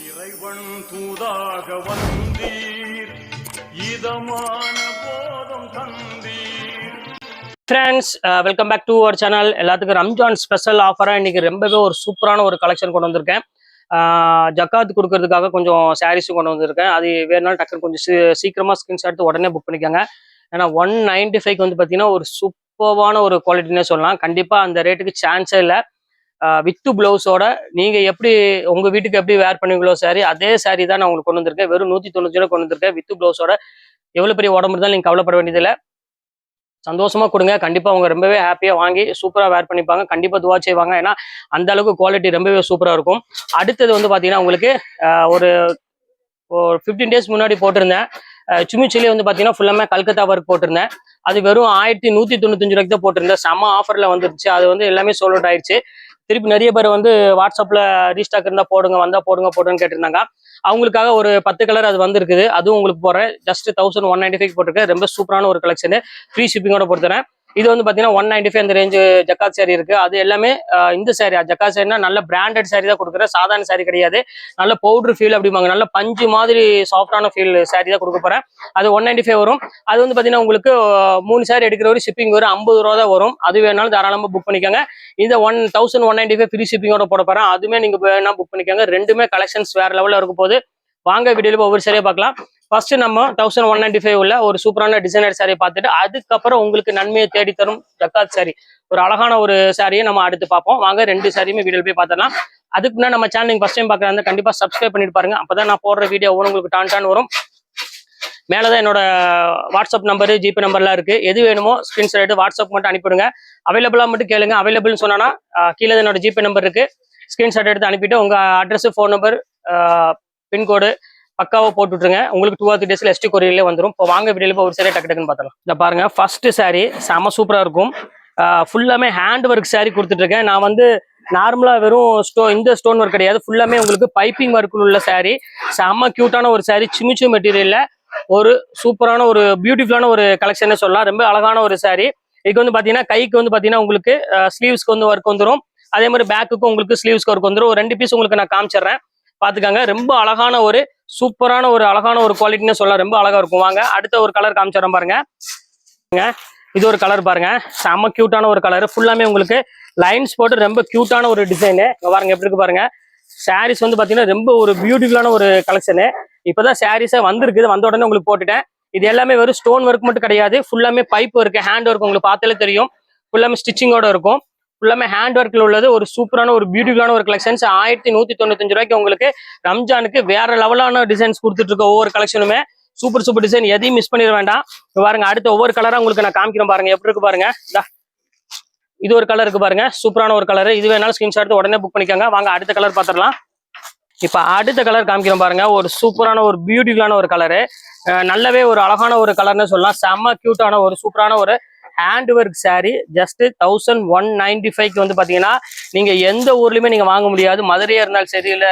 இறைவன் தூதாக வந்தீர் இதமான போதம் தந்தீர். Friends, welcome back to our channel. எல்லாத்துக்கும் ரம்ஜான் ஸ்பெஷல் ஆஃபராக இன்னைக்கு ரொம்பவே ஒரு சூப்பரான ஒரு கலெக்ஷன் கொண்டு வந்திருக்கேன். ஜக்காத் கொடுக்கறதுக்காக கொஞ்சம் சாரீஸும் கொண்டு வந்திருக்கேன். அது வேணுனாலும் டக்குனு கொஞ்சம் சீக்கிரமாக ஸ்கிரீன்ஷாட் எடுத்து உடனே புக் பண்ணிக்கோங்க. ஏன்னா 195 வந்து பார்த்தீங்கன்னா ஒரு சூப்பர்வான ஒரு குவாலிட்டினே சொல்லலாம். கண்டிப்பாக அந்த ரேட்டுக்கு சான்ஸே இல்லை. வித்து பிளவுஸோட நீங்கள் எப்படி உங்கள் வீட்டுக்கு எப்படி வேர் பண்ணுவீங்களோ சாரி, அதே சாரி தான் நான் உங்களுக்கு கொண்டு வந்திருக்கேன். வெறும் 190 கொண்டு வந்திருக்கேன் வித்து பிளவுஸோட. எவ்வளோ பெரிய உடம்பு இருந்தாலும் நீங்கள் கவலைப்பட வேண்டியதில்லை. சந்தோஷமா கொடுங்க. கண்டிப்பா அவங்க ரொம்பவே ஹாப்பியா வாங்கி சூப்பரா வேர் பண்ணிப்பாங்க. கண்டிப்பா துவா செய்வாங்க. ஏன்னா அந்த அளவுக்கு குவாலிட்டி ரொம்பவே சூப்பரா இருக்கும். அடுத்தது வந்து பாத்தீங்கன்னா உங்களுக்கு ஒரு 15 டேஸ் முன்னாடி போட்டிருந்தேன். சுமிச்சிலே வந்து பாத்தீங்கன்னா ஃபுல்லாமே கல்கத்தா ஒர்க் போட்டிருந்தேன். அது வெறும் 1195 ரூபாய்க்கு தான் போட்டிருந்தேன். செம்ம ஆஃபர்ல வந்துருச்சு. அது வந்து எல்லாமே சோல்ட் அவுட் ஆயிடுச்சு. திருப்பி நிறைய பேர் வந்து வாட்ஸ்அப்ல ரீஸ்டாக் இருந்தா போடுங்க, வந்தா போடுங்கன்னு கேட்டிருந்தாங்க. அவங்களுக்காக ஒரு 10 கலர் அது வந்திருக்குது. அதுவும் உங்களுக்கு போடுறேன். ஜஸ்ட் 1195 போட்டிருக்கேன். ரொம்ப சூப்பரான ஒரு கலெக்ஷன். ஃப்ரீ ஷிப்பிங்கோட போட்டுறேன். இது வந்து பாத்தீங்கன்னா 195 அந்த ரேஞ்சு ஜக்காத் சாரி இருக்கு. அது எல்லாமே இந்த சாரி ஜக்காத் சாரினா நல்ல பிராண்டட் சாரி தான் கொடுக்குறேன். சாதாரண சாரி கிடையாது. நல்ல பவுடர் ஃபீல் அப்படிம்பாங்க. நல்ல பஞ்சு மாதிரி சாஃப்டான ஃபீல் சாரி தான் கொடுக்க போறேன். அது 195 வரும். அது வந்து பாத்தீங்கன்னா உங்களுக்கு 3 சாரி எடுக்கிற வரை ஷிப்பிங் வரும். 50 ரூபா தான் வரும். அது வேணாலும் தாராளமா புக் பண்ணிக்கோங்க. இந்த 1195 ஃப்ரீ ஷிப்பிங்கோட போட போறேன். அதுமே நீங்க வேணா புக் பண்ணிக்கோங்க. ரெண்டுமே கலெக்ஷன்ஸ் வேற லெவல்ல இருக்கும் போது வாங்க வீடியோல ஒவ்வொரு சாரியா பார்க்கலாம். ஃபர்ஸ்ட் நம்ம 1195 உள்ள ஒரு சூப்பரான டிசைனர் சாரியை பார்த்துட்டு அதுக்கப்புறம் உங்களுக்கு நன்மையை தேடி தரும் ஜக்காத் சாரி ஒரு அழகான ஒரு சாரியை நம்ம அடுத்து பார்ப்போம். வாங்க ரெண்டு சாரியுமே வீடியோ போய் பார்த்துடலாம். அதுக்கு முன்னாடி நம்ம சேனல் நீங்க ஃபர்ஸ்ட் டைம் பார்க்கறதா கண்டிப்பா சப்ஸ்கிரைப் பண்ணிட்டு பாருங்க. அப்பதான் நான் போடுற வீடியோ உங்களுக்கு டான் வரும். மேலதான் என்னோட வாட்ஸ்அப் நம்பரு, ஜிபே நம்பர்லாம் இருக்கு. எது வேணுமோ ஸ்கிரீன்ஷாட் எடுத்து வாட்ஸ்அப் மட்டும் அனுப்பிடுங்க. அவைலபிளா மட்டும் கேளுங்க. அவைலபிள்னு சொன்னா கீழே என்னோட ஜிபே நம்பர் இருக்கு. ஸ்கிரீன்ஷாட் எடுத்து அனுப்பிட்டு உங்க அட்ரஸ், ஃபோன் நம்பர், பின்கோடு பக்காவா போட்டு விட்டுருங்க. உங்களுக்கு 2 or 3 டேஸ்ல எஸ்டி கொரியர்லேயே வந்துடும். இப்போ வாங்க வீடியோல ஒரு சாரி டக்கு டக்குன்னு பார்த்தலாம். இதை பாருங்க, ஃபர்ஸ்ட் சாரி செம சூப்பரா இருக்கும். ஃபுல்லாமே ஹேண்ட் ஒர்க் சாரி கொடுத்துட்டு இருக்கேன். நான் வந்து நார்மலா வெறும் இந்த ஸ்டோன் ஒர்க் கிடையாது. ஃபுல்லாமே உங்களுக்கு பைப்பிங் ஒர்க் உள்ள சாரி. செம கியூட்டான ஒரு சாரி. சிமிச்சு மெட்டீரியல்ல ஒரு சூப்பரான ஒரு பியூட்டிஃபுல்லான ஒரு கலெக்ஷன் சொல்லலாம். ரொம்ப அழகான ஒரு சாரி. இதுக்கு வந்து பாத்தீங்கன்னா கைக்கு வந்து பாத்தீங்கன்னா உங்களுக்கு ஸ்லீவ்ஸ்க்கு வந்து ஒர்க் வந்துடும். அதே மாதிரி பேக்குக்கும் உங்களுக்கு ஸ்லீவ்ஸ்க்கு ஒர்க் வந்துடும். ஒரு 2 பீஸ் உங்களுக்கு நான் காமிச்சிடுறேன், பாத்துக்காங்க. ரொம்ப அழகான ஒரு சூப்பரான ஒரு அழகான ஒரு குவாலிட்டின்னு சொல்லலாம். ரொம்ப அழகா இருக்கும். வாங்க அடுத்த ஒரு கலர் காமிச்சிடறேன் பாருங்க. இது ஒரு கலர் பாருங்க, செம்ம கியூட்டான ஒரு கலர். ஃபுல்லாமே உங்களுக்கு லைன்ஸ் போட்டு ரொம்ப கியூட்டான ஒரு டிசைனு. பாருங்க எப்படி இருக்கு பாருங்க. சாரீஸ் வந்து பாத்தீங்கன்னா ரொம்ப ஒரு பியூட்டிஃபுல்லான ஒரு கலெக்ஷனு. இப்பதான் சாரீஸா வந்திருக்குது. வந்த உடனே உங்களுக்கு போட்டுட்டேன். இது எல்லாமே வெறும் ஸ்டோன் ஒர்க் மட்டும் கிடையாது. ஃபுல்லாமே பைப் இருக்கு, ஹேண்ட் ஒர்க். உங்களுக்கு பார்த்தாலே தெரியும். ஃபுல்லாமே ஸ்டிச்சிங்கோட இருக்கும். ஃபுல்லாமே ஹேண்ட் ஒர்க்ல உள்ளது. ஒரு சூப்பரான ஒரு பியூட்டிஃபுல்லான ஒரு கலெக்ஷன்ஸ். 1195 ரூபாய்க்கு உங்களுக்கு ரம்ஜானுக்கு வேற லெவலான டிசைன்ஸ் கொடுத்துட்டு இருக்க ஒவ்வொரு கலெக்ஷனுமே சூப்பர் டிசைன். எதையும் மிஸ் பண்ணிட வேண்டாம். பாருங்க அடுத்த ஒவ்வொரு கலரா உங்களுக்கு நான் காமிக்கிறேன் பாருங்க. எப்படி இருக்கு பாருங்க. இது ஒரு கலர் இருக்கு பாருங்க, சூப்பரான ஒரு கலர். இது வேணாலும் ஸ்கிரீன்ஷாட் எடுத்து உடனே புக் பண்ணிக்கோங்க. வாங்க அடுத்த கலர் பார்த்துடலாம். இப்ப அடுத்த கலர் காமிக்கிறோம் பாருங்க. ஒரு சூப்பரான ஒரு பியூட்டிஃபுல்லான ஒரு கலரு. நல்லாவே ஒரு அழகான ஒரு கலர்னு சொல்லலாம். செம்ம கியூட்டான ஒரு சூப்பரான ஒரு ஹேண்ட் ஒர்க் சாரி. ஜஸ்ட் 1195 வந்து பாத்தீங்கன்னா நீங்க எந்த ஊர்லயுமே நீங்க வாங்க முடியாது. மதுரையா இருந்தாலும் சரி, இல்ல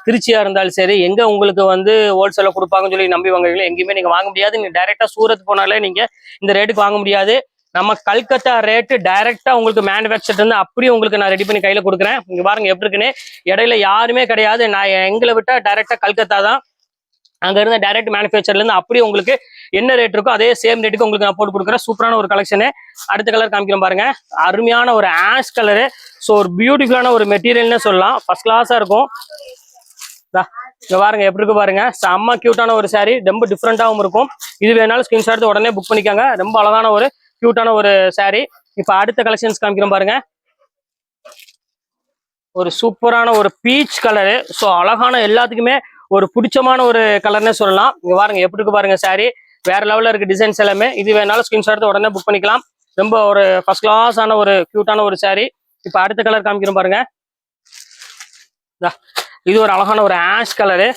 திருச்சியா இருந்தாலும் சரி, எங்க உங்களுக்கு வந்து ஹோல்சேல கொடுப்பாங்கன்னு சொல்லி நம்பி வாங்குறீங்களோ எங்கேயுமே நீங்க வாங்க முடியாது. நீங்க டைரக்டா சூரத் போனாலே நீங்க இந்த ரேட்டுக்கு வாங்க முடியாது. நம்ம கல்கத்தா ரேட்டு டைரக்டா உங்களுக்கு மேனுஃபேக்சர் இருந்து அப்படியே உங்களுக்கு நான் ரெடி பண்ணி கையில கொடுக்குறேன். இங்க பாருங்க எப்படி இருக்குன்னு. இடையில யாருமே கிடையாது. நான் எங்களை விட்டா டைரக்டா கல்கத்தா தான். அங்க இருந்த டைரக்ட் மேனுஃபேக்சர்ல இருந்து அப்படியே உங்களுக்கு என்ன ரேட் இருக்கோ அதே சேம் ரேட்டுக்கு உங்களுக்கு நான் போட்டு கொடுக்குறேன். சூப்பரான ஒரு கலெக்ஷனு. அடுத்த கலர் காமிக்கிறோம் பாருங்க. அருமையான ஒரு ஆஷ் கலரு. ஸோ ஒரு பியூட்டிஃபுல்லான ஒரு மெட்டீரியல்னு சொல்லலாம். ஃபர்ஸ்ட் கிளாஸா இருக்கும். இங்க பாருங்க எப்படி இருக்கு பாருங்க. செம்ம கியூட்டான ஒரு சாரி. ரொம்ப டிஃப்ரெண்டாகவும் இருக்கும். இது வேணாலும் ஸ்கிரீன்ஷாட் எடுத்து உடனே புக் பண்ணிக்காங்க. ரொம்ப அழகான ஒரு கியூட்டான ஒரு சாரி. இப்ப அடுத்த கலெக்ஷன்ஸ் காமிக்கிறோம் பாருங்க. ஒரு சூப்பரான ஒரு பீச் கலரு. ஸோ அழகான எல்லாத்துக்குமே ஒரு பிடிச்சமான ஒரு கலர்னே சொல்லலாம். இங்க பாருங்க எப்படி இருக்கு பாருங்க. சாரி வேற லெவல்ல இருக்கு. டிசைன்ஸ் எல்லாமே. இது வேணாலும் ஸ்கிரீன்ஷாட் எடுத்து உடனே புக் பண்ணிக்கலாம். ரொம்ப ஒரு ஃபர்ஸ்ட் கிளாஸ் ஆன ஒரு கியூட்டான ஒரு சாரி. இப்ப அடுத்த கலர் காமிக்கிறோம் பாருங்க. இது ஒரு அழகான ஒரு ஆஷ் கலரு.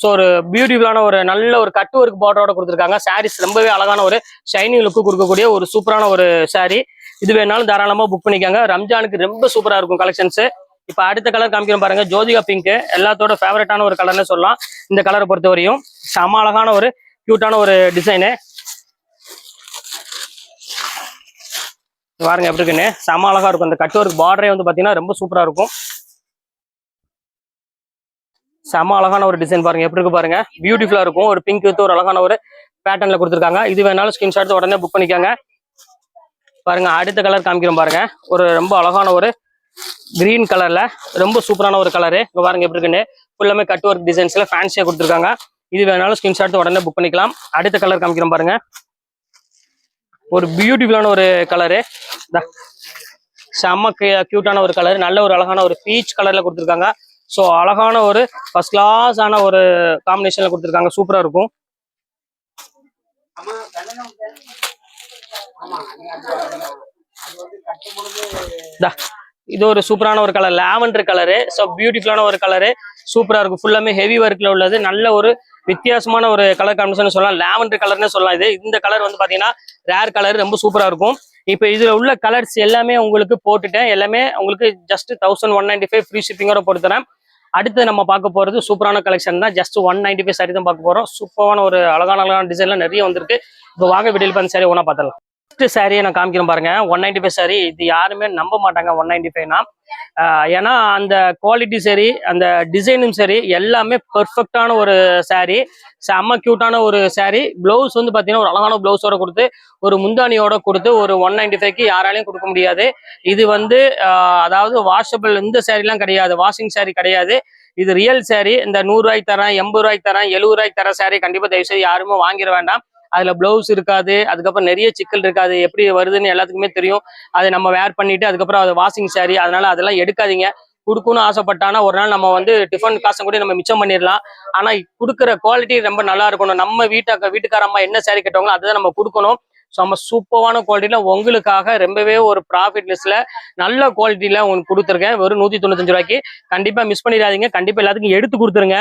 ஸோ ஒரு பியூட்டிஃபுல்லான ஒரு நல்ல ஒரு கட்டு ஒர்க் பார்டரோட கொடுத்துருக்காங்க. சாரீஸ் ரொம்பவே அழகான ஒரு ஷைனிங் லுக்கு கொடுக்கக்கூடிய ஒரு சூப்பரான ஒரு சாரி. இது வேணாலும் தாராளமா புக் பண்ணிக்காங்க. ரம்ஜானுக்கு ரொம்ப சூப்பரா இருக்கும் கலெக்ஷன்ஸ். இப்ப அடுத்த கலர் காமிக்கிறோம் பாருங்க. ஜோதிகா பிங்க். எல்லாத்தோட ஃபேவரட்டான ஒரு கலர்னு சொல்லலாம். இந்த கலரை பொறுத்த வரையும் செம அழகான ஒரு கியூட்டான ஒரு டிசைனு. பாருங்க எப்படி இருக்குன்னு. செம அழகா இருக்கும். அந்த கட் ஒர்க் பார்டரே வந்து பாத்தீங்கன்னா ரொம்ப சூப்பரா இருக்கும். செம அழகான ஒரு டிசைன் பாருங்க எப்படி இருக்கு பாருங்க, பியூட்டிஃபுல்லா இருக்கும். ஒரு பிங்க் வித் ஒரு அழகான ஒரு பேட்டர்ன்ல கொடுத்துருக்காங்க. இது வேணாலும் ஸ்கிரீன்ஷாட் உடனே புக் பண்ணிக்கோங்க. பாருங்க அடுத்த கலர் காமிக்கிறோம் பாருங்க, ஒரு ரொம்ப அழகான ஒரு கிரீன் கலர்ல ரொம்ப சூப்பரான ஒரு கலரு. இங்க பாருங்க எப்படி இருக்குன்னு, ஃபுல்லாமே கட் ஒர்க் டிசைன்ஸ்ல ஃபேன்சியா கொடுத்துருக்காங்க. இது வேணாலும் ஸ்கிரீன்ஷாட் உடனே புக் பண்ணிக்கலாம். அடுத்த கலர் காமிக்கிறோம் பாருங்க, ஒரு பியூட்டிஃபுல்லான ஒரு கலரு, செம்ம கியூட்டான ஒரு கலர், நல்ல ஒரு அழகான ஒரு பீச் கலர்ல கொடுத்துருக்காங்க. ஸோ அழகான ஒரு ஃபர்ஸ்ட் கிளாஸ் ஆன ஒரு காம்பினேஷன்ல கொடுத்துருக்காங்க, சூப்பரா இருக்கும். இது ஒரு சூப்பரான ஒரு கலர், லாவெண்டர் கலரு. ஸோ பியூட்டிஃபுல்லான ஒரு கலரு, சூப்பரா இருக்கும். ஃபுல்லாமே ஹெவி ஒர்க்ல உள்ளது, நல்ல ஒரு வித்தியாசமான ஒரு கலர் காம்பினேஷன் சொல்லலாம், லாவெண்டர் கலர்னு சொல்லலாம். இந்த கலர் வந்து பாத்தீங்கன்னா ரேர் கலர், ரொம்ப சூப்பரா இருக்கும். இப்போ இதுல உள்ள கலர்ஸ் எல்லாமே உங்களுக்கு போட்டுட்டேன், எல்லாமே உங்களுக்கு ஜஸ்ட் 1195 ஃப்ரீ ஷிப்பிங்கோட போட்டு தரேன். அடுத்து நம்ம பார்க்க போறது சூப்பரான கலெக்ஷன் தான், ஜஸ்ட் 195 சாரி தான் பார்க்க போறோம். சூப்பரான ஒரு அழகான டிசைன்ல நிறைய வந்திருக்கு. இப்போ வாங்க வீடியோல பார்த்து சாரி ஒன்றா பார்த்தலாம். ஃபர்ஸ்ட் சாரியை நான் காமிக்கிறேன் பாருங்க, 195 சாரி. இது யாருமே நம்ப மாட்டாங்க 195னா, ஏன்னா அந்த குவாலிட்டி சரி, அந்த டிசைனும் சரி, எல்லாமே பெர்ஃபெக்டான ஒரு சாரி, செம்ம கியூட்டான ஒரு சாரி. பிளவுஸ் வந்து பாத்தீங்கன்னா ஒரு அழகான பிளவுஸோட கொடுத்து, ஒரு முந்தானியோட கொடுத்து, ஒரு 195க்கு யாராலையும் கொடுக்க முடியாது. இது வந்து அதாவது வாஷபிள் இந்த சாரிலாம் கிடையாது, வாஷிங் சாரி கிடையாது. இது ரியல் சாரி. இந்த 100 ரூபாய்க்கு தரேன், 80 ரூபாய்க்கு தரேன், 70 ரூபாய்க்கு தர சாரி கண்டிப்பா தயவுசெய்து யாருமே வாங்கிட வேண்டாம். அதுல பிளவுஸ் இருக்காது, அதுக்கப்புறம் நிறைய சிக்கல் இருக்காது, எப்படி வருதுன்னு எல்லாத்துக்குமே தெரியும். அதை நம்ம வேர் பண்ணிட்டு அதுக்கப்புறம் அது வாஷிங் சாரி, அதனால அதெல்லாம் எடுக்காதீங்க. கொடுக்கணும்னு ஆசைப்பட்டானா ஒரு நாள் நம்ம வந்து டிஃபன் காசை கூட நம்ம மிச்சம் பண்ணிடலாம். ஆனா கொடுக்குற குவாலிட்டி ரொம்ப நல்லா இருக்கணும். நம்ம வீட்டுக்கார அம்மா என்ன சாரி கட்டுவாங்களோ அதுதான் நம்ம கொடுக்கணும். நம்ம சூப்பரான குவாலிட்டியில உங்களுக்காக ரொம்பவே ஒரு ப்ராஃபிட் லிஸ்ட்ல நல்ல குவாலிட்டியில உங்களுக்கு கொடுத்துருக்கேன், வெறும் 195 ரூபாய்க்கு. கண்டிப்பா மிஸ் பண்ணிடாதீங்க, கண்டிப்பா எல்லாத்துக்கும் எடுத்து கொடுத்துருங்க.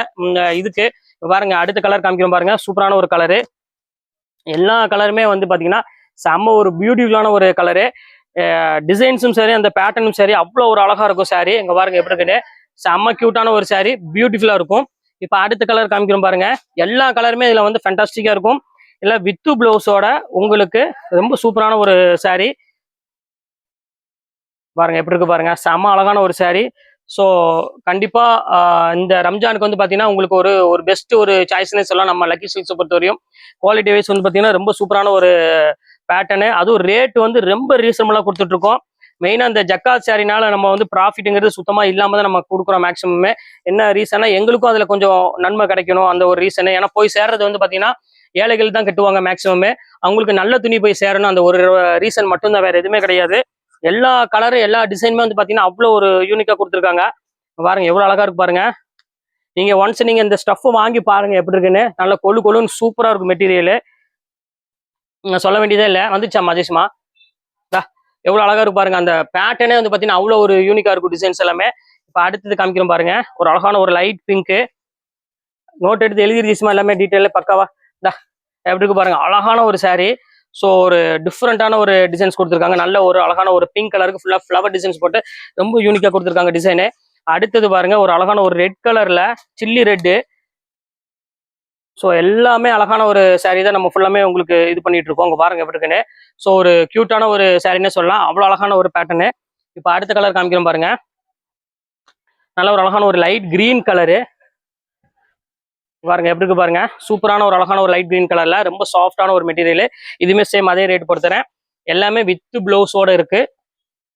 இதுக்கு பாருங்க அடுத்த கலர் காமிக்கிறோம் பாருங்க, சூப்பரான ஒரு கலரு. எல்லா கலருமே வந்து பாத்தீங்கன்னா செம்ம ஒரு பியூட்டிஃபுல்லான ஒரு கலரு. டிசைன்ஸும் சரி, அந்த பேட்டர்னும் சரி, அவ்வளோ ஒரு அழகா இருக்கும் சாரி. இங்க பாருங்க எப்படி இருக்குன்னு, செம்ம கியூட்டான ஒரு சாரி, பியூட்டிஃபுல்லா இருக்கும். இப்ப அடுத்த கலர் காமிக்கிறோம் பாருங்க, எல்லா கலருமே இதுல வந்து ஃபேண்டாஸ்டிக்கா இருக்கும். இல்ல வித்து பிளவுஸோட உங்களுக்கு ரொம்ப சூப்பரான ஒரு சாரி. பாருங்க எப்படி இருக்கு பாருங்க, செம்ம அழகான ஒரு சாரி. ஸோ கண்டிப்பா இந்த ரம்ஜானுக்கு வந்து பாத்தீங்கன்னா உங்களுக்கு ஒரு ஒரு பெஸ்ட் ஒரு சாய்ஸ்னே சொல்லலாம். நம்ம லக்கி சில்க்ஸை பொறுத்த வரையும் குவாலிட்டி வைஸ் வந்து பாத்தீங்கன்னா ரொம்ப சூப்பரான ஒரு பேட்டர்னு, அதுவும் ரேட் வந்து ரொம்ப ரீசனபிளா கொடுத்துட்டு இருக்கோம். மெயினா இந்த ஜக்காத் சாரினால நம்ம வந்து ப்ராஃபிட்டுங்கிறது சுத்தமா இல்லாம தான் நம்ம கொடுக்குறோம் மேக்ஸிமமே. என்ன ரீசனா, எங்களுக்கும் அதுல கொஞ்சம் நன்மை கிடைக்கணும், அந்த ஒரு ரீசனு. ஏன்னா போய் சேர்றது வந்து பாத்தீங்கன்னா ஏழைகள் தான் கட்டுவாங்க மேக்ஸிமமே, அவங்களுக்கு நல்ல துணி போய் சேரணும், அந்த ஒரு ரீசன் மட்டும்தான், வேற எதுவுமே கிடையாது. எல்லா கலரும் எல்லா டிசைனுமே வந்து பாத்தீங்கன்னா அவ்வளோ ஒரு யூனிக்கா கொடுத்துருக்காங்க. பாருங்க எவ்வளவு அழகா இருக்கு பாருங்க. நீங்க ஒன்ஸ் நீங்க இந்த ஸ்டஃப் வாங்கி பாருங்க எப்படி இருக்குன்னு, நல்ல கொழுன்னு சூப்பரா இருக்கும் மெட்டீரியல். சொல்ல வேண்டியதே இல்லை. வந்துச்சா மஜேஷ்மா, எவ்வளவு அழகா இருக்கு பாருங்க. அந்த பேட்டர்னே வந்து பாத்தீங்கன்னா அவ்வளவு ஒரு யூனிக்கா இருக்கும் டிசைன்ஸ் எல்லாமே. இப்ப அடுத்தது காமிக்கிறோம் பாருங்க, ஒரு அழகான ஒரு லைட் பிங்க். நோட் எடுத்து எழுதிருச்சுமா எல்லாமே டீட்டெயில பக்காவா. எப்படி இருக்கு பாருங்க, அழகான ஒரு சாரி. ஸோ ஒரு டிஃப்ரெண்டான ஒரு டிசைன்ஸ் கொடுத்துருக்காங்க. நல்ல ஒரு அழகான ஒரு பிங்க் கலருக்கு ஃபுல்லா ஃப்ளவர் டிசைன்ஸ் போட்டு ரொம்ப யூனிக்கா கொடுத்துருக்காங்க டிசைனு. அடுத்தது பாருங்க ஒரு அழகான ஒரு ரெட் கலர்ல, சில்லி ரெட்டு. ஸோ எல்லாமே அழகான ஒரு சாரீ தான் நம்ம ஃபுல்லாமே உங்களுக்கு இது பண்ணிட்டு இருக்கோம். உங்க பாருங்க எப்படி இருக்குன்னு. ஸோ ஒரு கியூட்டான ஒரு சாரின்னே சொல்லலாம், அவ்வளோ அழகான ஒரு பேட்டர்னு. இப்போ அடுத்த கலர் காமிக்கிறோம் பாருங்க, நல்ல ஒரு அழகான ஒரு லைட் கிரீன் கலரு. பாருங்க எப்படி இருக்கு பாருங்க, சூப்பரான ஒரு அழகான ஒரு லைட் கிரீன் கலர்ல ரொம்ப சாஃப்டான ஒரு மெட்டீரியல். இதுவுமே சேம் அதே ரேட் பொறுத்துறேன். எல்லாமே வித் பிளவுஸோட இருக்கு,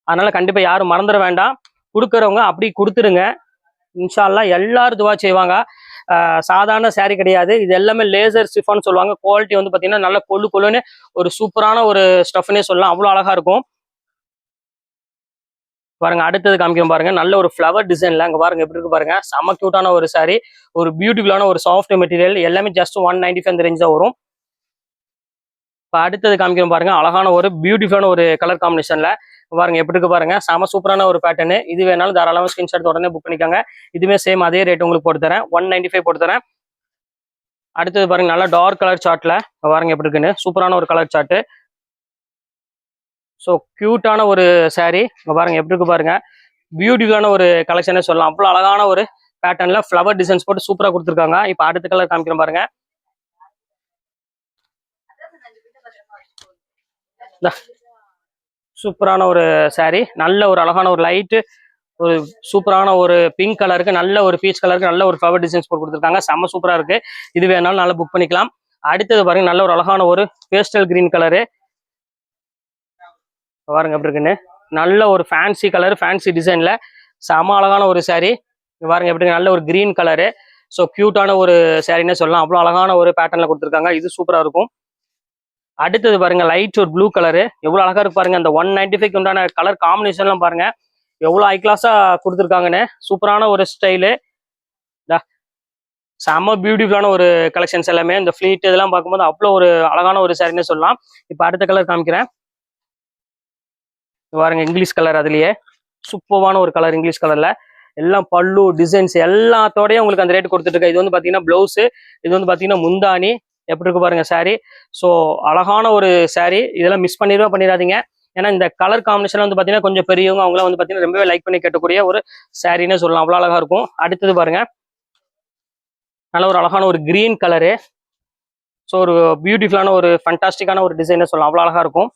அதனால கண்டிப்பா யாரும் மறந்துட வேண்டாம். கொடுக்குறவங்க அப்படி கொடுத்துருங்க, இன்ஷா அல்லாஹ் எல்லாரும் துவா செய்வாங்க. சாதாரண சாரி கிடையாது, இது எல்லாமே லேசர் சிஃபான்னு சொல்லுவாங்க. குவாலிட்டி வந்து பாத்தீங்கன்னா நல்ல கொள்ளுன்னு ஒரு சூப்பரான ஒரு ஸ்டஃப்னே சொல்லலாம், அவ்வளோ அழகா இருக்கும். பாருங்க அடுத்தது காமிக்கிறோம் பாருங்க, நல்ல ஒரு ஃப்ளவர் டிசைன்ல. அங்க பாருங்க எப்படி இருக்கு பாருங்க, செம கியூட்டான ஒரு சாரி, ஒரு பியூட்டிஃபுல்லான ஒரு சாஃப்ட் மெட்டீரியல். எல்லாமே ஜஸ்ட் 195 அந்த ரேஞ்ச் தான் வரும். இப்போ அடுத்தது காமிக்கிறோம் பாருங்க, அழகான ஒரு பியூட்டிஃபுல்லான ஒரு கலர் காம்பினேஷன்ல. பாருங்க எப்படி இருக்கு பாருங்க, செம சூப்பரான ஒரு பேட்டர்னு. இது வேணாலும் தாராளமாக ஸ்கிரீன்ஷாட் உடனே புக் பண்ணிக்கோங்க. இதுவுமே சேம் அதே ரேட் உங்களுக்கு போட்டு தரேன், 195 போட்டு தரேன். அடுத்தது பாருங்க நல்லா டார்க் கலர் சார்ட்ல. பாருங்க எப்படி இருக்குன்னு, சூப்பரான ஒரு கலர் சார்ட். ஸோ கியூட்டான ஒரு சாரி. இங்க பாருங்க எப்படி இருக்கு பாருங்க, பியூட்டிஃபுல்லான ஒரு கலெக்ஷனே சொல்லலாம். அவ்வளோ அழகான ஒரு பேட்டர்ன்ல ஃப்ளவர் டிசைன்ஸ் போட்டு சூப்பரா கொடுத்துருக்காங்க. இப்போ அடுத்த கலர் காமிக்கிறோம் பாருங்க, சூப்பரான ஒரு சாரி. நல்ல ஒரு அழகான ஒரு லைட்டு ஒரு சூப்பரான ஒரு பிங்க் கலருக்கு, நல்ல ஒரு பீச் கலருக்கு நல்ல ஒரு ஃப்ளவர் டிசைன்ஸ் போட்டு கொடுத்துருக்காங்க. செம்ம சூப்பரா இருக்கு. இது வேணாலும் நல்லா புக் பண்ணிக்கலாம். அடுத்தது பாருங்க, நல்ல ஒரு அழகான ஒரு பேஸ்டல் கிரீன் கலரு பாருங்க எப்படி இருக்குன்னு. நல்ல ஒரு ஃபேன்சி கலர், ஃபேன்சி டிசைன்ல செம அழகான ஒரு saree. பாருங்க எப்படி நல்ல ஒரு கிரீன் கலரு. ஸோ கியூட்டான ஒரு சாரின்னே சொல்லலாம். அவ்வளோ அழகான ஒரு பேட்டர்ல கொடுத்துருக்காங்க. இது சூப்பரா இருக்கும். அடுத்தது பாருங்க, லைட் ஒரு ப்ளூ கலரு. எவ்வளவு அழகா இருக்கு பாருங்க. அந்த 195 உண்டான கலர் காம்பினேஷன்லாம் பாருங்க எவ்வளவு ஹை கிளாஸா கொடுத்துருக்காங்கன்னு. சூப்பரான ஒரு ஸ்டைலு, செம்ம பியூட்டிஃபுல்லான ஒரு கலெக்ஷன்ஸ் எல்லாமே. இந்த ஃபிளீட் இதெல்லாம் பார்க்கும்போது அவ்வளோ ஒரு அழகான ஒரு சாரின்னே சொல்லலாம். இப்போ அடுத்த கலர் காமிக்கிறேன் பாருங்க. இங்கிலீஷ் கலர், அதுலயே சூப்பரான ஒரு கலர் இங்கிலீஷ் கலர்ல. எல்லாம் பல்லு டிசைன்ஸ் எல்லாத்தோடய உங்களுக்கு அந்த ரேட் கொடுத்துட்டு இருக்கு. இது வந்து பாத்தீங்கன்னா பிளவுஸ், இது வந்து பாத்தீங்கன்னா முந்தானி. எப்படி இருக்கு பாருங்க சாரி. ஸோ அழகான ஒரு சாரி. இதெல்லாம் மிஸ் பண்ணிடாதீங்க. ஏன்னா இந்த கலர் காம்பினேஷன் வந்து பாத்தீங்கன்னா கொஞ்சம் பெரியவங்க அவங்களாம் வந்து பாத்தீங்கன்னா ரொம்பவே லைக் பண்ணி கேட்டக்கூடிய ஒரு சாரின்னு சொல்லலாம். அவ்வளோ அழகா இருக்கும். அடுத்தது பாருங்க, நல்ல ஒரு அழகான ஒரு கிரீன் கலரு. ஸோ ஒரு பியூட்டிஃபுல்லான ஒரு ஃபண்டாஸ்டிக்கான ஒரு டிசைன்னு சொல்லலாம். அவ்வளோ அழகா இருக்கும்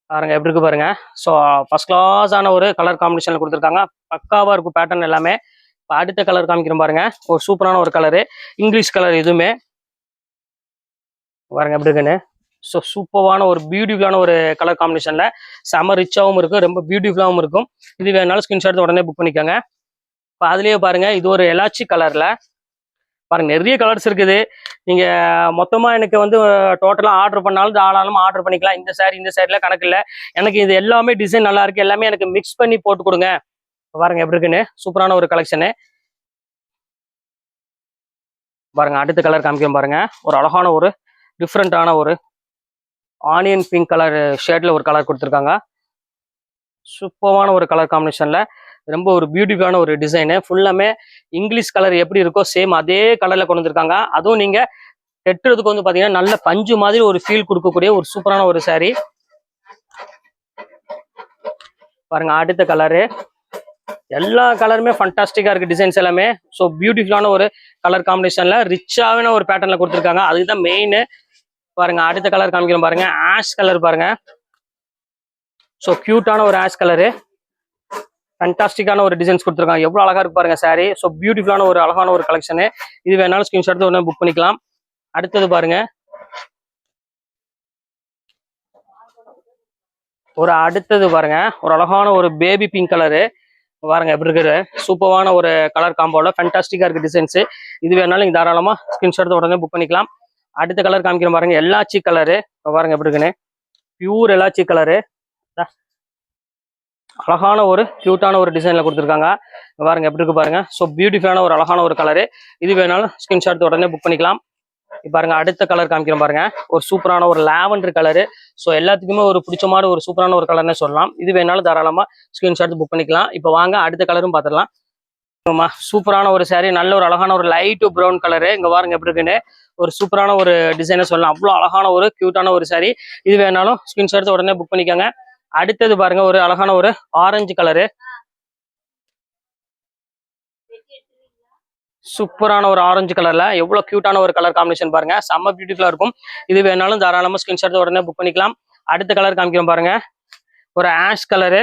பாருங்க. எப்படி இருக்கு பாருங்க. ஸோ ஃபர்ஸ்ட் கிளாஸான ஒரு கலர் காம்பினேஷன்ல கொடுத்துருக்காங்க. பக்காவா இருக்கும் பேட்டர்ன் எல்லாமே. இப்போ அடுத்த கலர் காமிக்கிறோம் பாருங்க. ஒரு சூப்பரான ஒரு கலரு, இங்கிலீஷ் கலர். இதுவுமே பாருங்க எப்படி இருக்குன்னு. ஸோ சூப்பரான ஒரு பியூட்டிஃபுல்லான ஒரு கலர் காம்பினேஷன்ல செம ரிச்சாகவும் இருக்கும், ரொம்ப பியூட்டிஃபுல்லாகவும் இருக்கும். இது வேணாலும் ஸ்கிரீன்ஷாட் உடனே புக் பண்ணிக்கோங்க. இப்போ அதுலயே பாருங்க, இது ஒரு எலாச்சி கலர்ல பாருங்க. நிறைய கலர்ஸ் இருக்குது. நீங்க மொத்தமா எனக்கு வந்து டோட்டலா ஆர்டர் பண்ணாலும் தாராளமா ஆர்டர் பண்ணிக்கலாம். இந்த சாரில கணக்கு இல்லை. எனக்கு இது எல்லாமே டிசைன் நல்லா இருக்கு. எல்லாமே எனக்கு மிக்ஸ் பண்ணி போட்டு கொடுங்க. பாருங்க எப்படி இருக்குன்னு. சூப்பரான ஒரு கலெக்ஷனு பாருங்க. அடுத்த கலர் காமிக்கிறோம் பாருங்க. ஒரு அழகான ஒரு டிஃப்ரெண்டான ஒரு ஆனியன் பிங்க் கலர் ஷேட்ல ஒரு கலர் கொடுத்துருக்காங்க. சூப்பரான ஒரு கலர் காம்பினேஷன்ல ரொம்ப ஒரு பியூட்டிஃபுல்லான ஒரு டிசைனு. ஃபுல்லாமே இங்கிலீஷ் கலர் எப்படி இருக்கோ சேம் அதே கலர்ல கொண்டு வந்திருக்காங்க. அதுவும் நீங்க கெட்டுறதுக்கு வந்து பாத்தீங்கன்னா நல்ல பஞ்சு மாதிரி ஒரு ஃபீல் கொடுக்கக்கூடிய ஒரு சூப்பரான ஒரு saree பாருங்க. அடுத்த கலரு, எல்லா கலருமே ஃபண்டாஸ்டிக்கா இருக்கு டிசைன்ஸ் எல்லாமே. ஸோ பியூட்டிஃபுல்லான ஒரு கலர் காம்பினேஷன்ல ரிச்சான ஒரு பேட்டர்ன்ல கொடுத்துருக்காங்க. அதுதான் மெயின் பாருங்க. அடுத்த கலர் காமிக்கிறோம் பாருங்க. ஆஷ் கலர் பாருங்க. ஸோ கியூட்டான ஒரு ஆஷ் கலரு, ஃபண்டாஸ்டிக்கான ஒரு டிசைன்ஸ் கொடுத்துருக்காங்க. எவ்வளவு அழகா இருக்கு பாருங்க சாரி. ஸோ பியூட்டிஃபுல்லான ஒரு அழகான ஒரு கலெக்ஷனு. இது வேணாலும் ஸ்கிரீன்ஷாட் உடனே புக் பண்ணிக்கலாம். அடுத்தது பாருங்க, அடுத்தது பாருங்க, ஒரு அழகான ஒரு பேபி பிங்க் கலரு பாருங்க. எப்படி இருக்குது சூப்பரான ஒரு கலர் காம்போல ஃபண்டாஸ்டிக்கா இருக்கு டிசைன்ஸ். இது வேணாலும் நீங்க தாராளமா ஸ்கிரீன்ஷாட் உடனே புக் பண்ணிக்கலாம். அடுத்த கலர் காமிக்கிறோம் பாருங்க. எல்லாச்சி கலரு பாருங்க. எப்படி இருக்குன்னு. பியூர் எல்லாச்சி கலரு, அழகான ஒரு கியூட்டான ஒரு டிசைன்ல கொடுத்துருக்காங்க பாருங்க. எப்படி இருக்கு பாருங்க. ஸோ பியூட்டிஃபுல்லான ஒரு அழகான ஒரு கலரு. இது வேணாலும் ஸ்கிரீன்ஷாட் உடனே புக் பண்ணிக்கலாம். பாருங்க. அடுத்த கலர் காமிக்கிறோம் பாருங்க. ஒரு சூப்பரான ஒரு லாவெண்டர் கலரு. ஸோ எல்லாத்துக்குமே ஒரு பிடிச்ச மாதிரி ஒரு சூப்பரான ஒரு கலர்னே சொல்லலாம். இது வேணாலும் தாராளமா ஸ்கிரீன்ஷாட் புக் பண்ணிக்கலாம். இப்போ வாங்க அடுத்த கலரும் பார்த்துடலாம். சூப்பரான ஒரு saree, நல்ல ஒரு அழகான ஒரு லைட் ப்ரௌன் கலரு. இங்க பாருங்க எப்படி இருக்குன்னு. ஒரு சூப்பரான ஒரு டிசைனை சொல்லலாம். அவ்வளோ அழகான ஒரு கியூட்டான ஒரு saree. இது வேணாலும் ஸ்கிரீன்ஷாட் உடனே புக் பண்ணிக்கோங்க. அடுத்தது பாருங்க, ஒரு அழகான ஒரு ஆரஞ்சு கலரு. சூப்பரான ஒரு ஆரஞ்சு கலர்ல எவ்வளவு கியூட்டான ஒரு கலர் காம்பினேஷன் பாருங்க. செம்ம பியூட்டிஃபுல்லா இருக்கும். இது வேணாலும் தாராளமா ஸ்கிரீன்ஷாட் உடனே புக் பண்ணிக்கலாம். அடுத்த கலர் காமிக்கிறோம் பாருங்க. ஒரு ஆஷ் கலரு,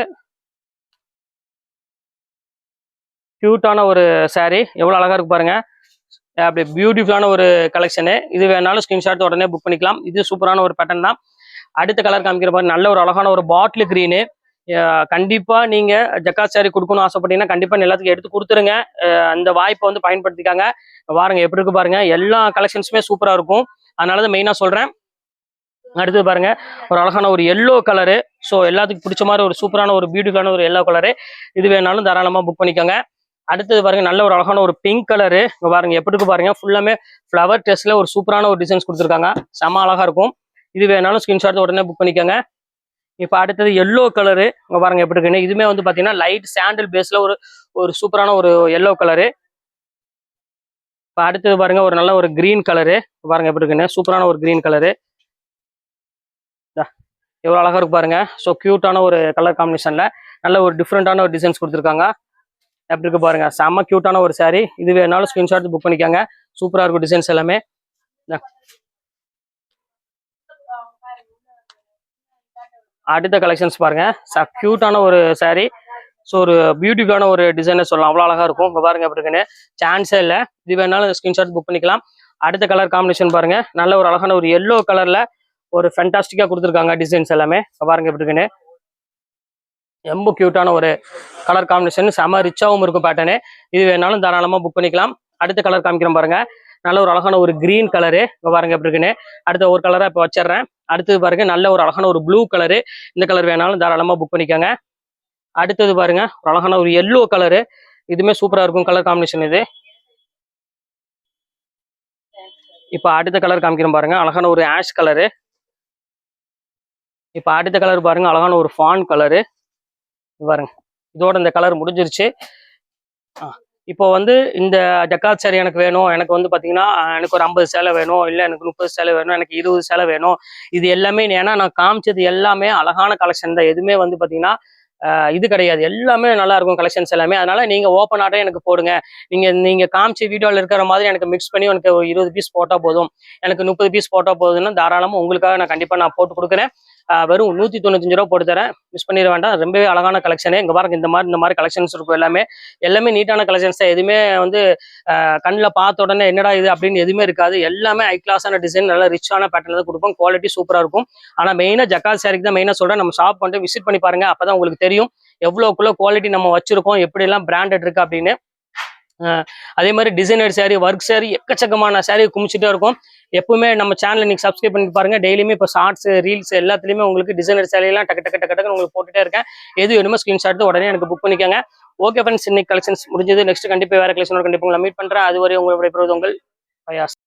கியூட்டான ஒரு saree. எவ்வளவு அழகா இருக்கு பாருங்க. அப்படி பியூட்டிஃபுல்லான ஒரு கலெக்ஷனு. இது வேணாலும் ஸ்கிரீன்ஷாட் உடனே புக் பண்ணிக்கலாம். இது சூப்பரான ஒரு பேட்டர்ன் தான். அடுத்த கலர் காமிக்கிற பாருங்க. நல்ல ஒரு அழகான ஒரு பாட்டில் கிரீனு. கண்டிப்பா நீங்க ஜக்காத் saree கொடுக்கணும்னு ஆசைப்பட்டீங்கன்னா கண்டிப்பா எல்லாத்துக்கும் எடுத்து கொடுத்துருங்க. அந்த வாய்ப்பை வந்து பயன்படுத்திக்காங்க. பாருங்க எப்படி இருக்கு பாருங்க. எல்லா கலெக்ஷன்ஸுமே சூப்பரா இருக்கும். அதனாலதான் மெயினா சொல்றேன். அடுத்தது பாருங்க, ஒரு அழகான ஒரு எல்லோ கலரு. ஸோ எல்லாத்துக்கும் பிடிச்ச மாதிரி ஒரு சூப்பரான ஒரு பியூட்டிஃபுல்லான ஒரு எல்லோ கலரு. இது வேணாலும் தாராளமா புக் பண்ணிக்கோங்க. அடுத்தது பாருங்க, நல்ல ஒரு அழகான ஒரு பிங்க் கலரு. பாருங்க எப்படி இருக்கு பாருங்க. ஃபுல்லாமே ஃபிளவர் டெஸ்ட்ல ஒரு சூப்பரான ஒரு டிசைன்ஸ் கொடுத்துருக்காங்க. செம அழகா இருக்கும். இது வேணாலும் ஸ்கிரீன்ஷாட் உடனே புக் பண்ணிக்கோங்க. இப்போ அடுத்தது எல்லோ கலரு. பாருங்க எப்படி இருக்குன்னு. இதுவுமே வந்து பாத்தீங்கன்னா லைட் சாண்டில் பேஸ்ல ஒரு சூப்பரான ஒரு எல்லோ கலரு. இப்போ அடுத்தது பாருங்க, ஒரு நல்ல ஒரு கிரீன் கலரு. பாருங்க எப்படி இருக்குன்னு. சூப்பரான ஒரு கிரீன் கலரு. எவ்வளவு அழகா இருக்கு பாருங்க. ஸோ கியூட்டான ஒரு கலர் காம்பினேஷன்ல நல்ல ஒரு டிஃப்ரெண்டான ஒரு டிசைன்ஸ் கொடுத்துருக்காங்க. எப்படி இருக்கு பாருங்க. செம்ம கியூட்டான ஒரு saree. இது வேணாலும் ஸ்கிரீன்ஷாட் புக் பண்ணிக்கோங்க. சூப்பரா இருக்கும் டிசைன்ஸ் எல்லாமே. அடுத்த கலெக்ஷன்ஸ் பாருங்க, கியூட்டான ஒரு saree. ஸோ ஒரு பியூட்டிஃபுல்லான ஒரு டிசைனை சொல்லலாம், அவ்வளோ அழகா இருக்கும். இப்போ பாருங்க எப்படி இருக்குன்னு, சான்ஸே இல்லை. இது வேணாலும் ஸ்கிரீன்ஷாட் புக் பண்ணிக்கலாம். அடுத்த கலர் காம்பினேஷன் பாருங்க, நல்ல ஒரு அழகான ஒரு எல்லோ கலர்ல ஒரு ஃபேண்டாஸ்டிக்கா கொடுத்துருக்காங்க டிசைன்ஸ் எல்லாமே. இப்போ பாருங்க எப்படி இருக்குன்னு, ரொம்ப கியூட்டான ஒரு கலர் காம்பினேஷன், செம ரிச்சாகவும் இருக்கும் பேட்டர்னு. இது வேணாலும் தாராளமாக புக் பண்ணிக்கலாம். அடுத்த கலர் காமிக்கிறேன் பாருங்க, நல்ல ஒரு அழகான ஒரு கிரீன் கலரு. இப்போ பாருங்க எப்படி இருக்குன்னு, அடுத்த ஒரு கலராக இப்போ வச்சிடுறேன். அடுத்தது பாருங்க, நல்ல ஒரு அழகான ஒரு ப்ளூ கலரு. இந்த கலர் வேணாலும் தாராளமாக புக் பண்ணிக்கோங்க. அடுத்தது பாருங்க, ஒரு அழகான ஒரு எல்லோ கலரு. இதுவுமே சூப்பரா இருக்கும் கலர் காம்பினேஷன் இது. இப்போ அடுத்த கலர் காமிக்கிறோம் பாருங்க, அழகான ஒரு ஆஷ் கலரு. இப்போ அடுத்த கலர் பாருங்க, அழகான ஒரு ஃபான் கலரு. பாருங்க, இதோட இந்த கலர் முடிஞ்சிருச்சு. இப்போ வந்து இந்த ஜக்காத் சேரீ எனக்கு வேணும், எனக்கு வந்து பார்த்தீங்கன்னா எனக்கு ஒரு 50 சேலை வேணும், இல்லை எனக்கு 30 சேலை வேணும், எனக்கு 20 சேலை வேணும். இது எல்லாமே ஏன்னா நான் காமிச்சது எல்லாமே அழகான கலெக்ஷன் தான். எதுவுமே வந்து பார்த்தீங்கன்னா இது கிடையாது, எல்லாமே நல்லா இருக்கும் கலெக்ஷன்ஸ் எல்லாமே. அதனால நீங்க ஓப்பன் ஆர்டரே எனக்கு போடுங்க. நீங்க காமிச்ச வீடியோவில் இருக்கிற மாதிரி எனக்கு மிக்ஸ் பண்ணி எனக்கு ஒரு 20 பீஸ் போட்டா போதும், எனக்கு 30 பீஸ் போட்டா போதும்னா தாராளமாக உங்களுக்காக நான் கண்டிப்பாக நான் போட்டு கொடுக்குறேன். வெறும் 195 ரூபா போட்டு தரேன், மிஸ் பண்ணிட வேண்டாம். ரொம்பவே அழகான கலெக்ஷனு. இங்கே பாருங்க, இந்த மாதிரி கலெக்ஷன்ஸ் இருக்கும். எல்லாமே நீட்டான கலெக்ஷன்ஸ் தான். எதுவுமே வந்து கண்ணில் பார்த்த உடனே என்னடா இது அப்படின்னு எதுவுமே இருக்காது. எல்லாமே ஹை கிளாஸான டிசைன், நல்ல ரிச்சான பேட்டர்ல தான் கொடுப்போம். குவாலிட்டி சூப்பராக இருக்கும். ஆனால் மெயினாக ஜக்காத் சாரிக்கு தான் மெயினாக சொல்கிறேன், நம்ம ஷாப் வந்து விசிட் பண்ணி பாருங்க, அப்பதான் உங்களுக்கு தெரியும் எவ்வளோக்குள்ள குவாலிட்டி நம்ம வச்சிருக்கோம், எப்படியெல்லாம் பிராண்டட் இருக்கு அப்படின்னு. அதே மாதிரி டிசைனர் சாரி, ஒர்க் சாரி, எக்கச்சக்கமான சாரி குமிச்சுட்டே இருக்கும். எப்பவுமே நம்ம சேனல் நீங்க சப்ஸ்கிரைப் பண்ணி பாருங்க. டெய்லியுமே இப்போ ஷார்ட்ஸ், ரீல்ஸ் எல்லாத்துலயுமே உங்களுக்கு டிசைனர் சாரி எல்லாம் டக்கு டக்கு டக்கு டக்குன்னு உங்களுக்கு போட்டுட்டே இருக்கேன். எது வேணுமோ ஸ்கிரீன்ஷாட் எடுத்து உடனே எனக்கு புக் பண்ணிக்கோங்க. ஓகே ஃப்ரெண்ட்ஸ், இன்னைக்கு கலெக்ஷன்ஸ் முடிஞ்சது. நெக்ஸ்ட் கண்டிப்பாக வேற கலெக்ஷனோட கண்டிப்பாக உங்களை மீட் பண்றேன். அதுவரை உங்களுடைய உங்கள் பயாஸ்.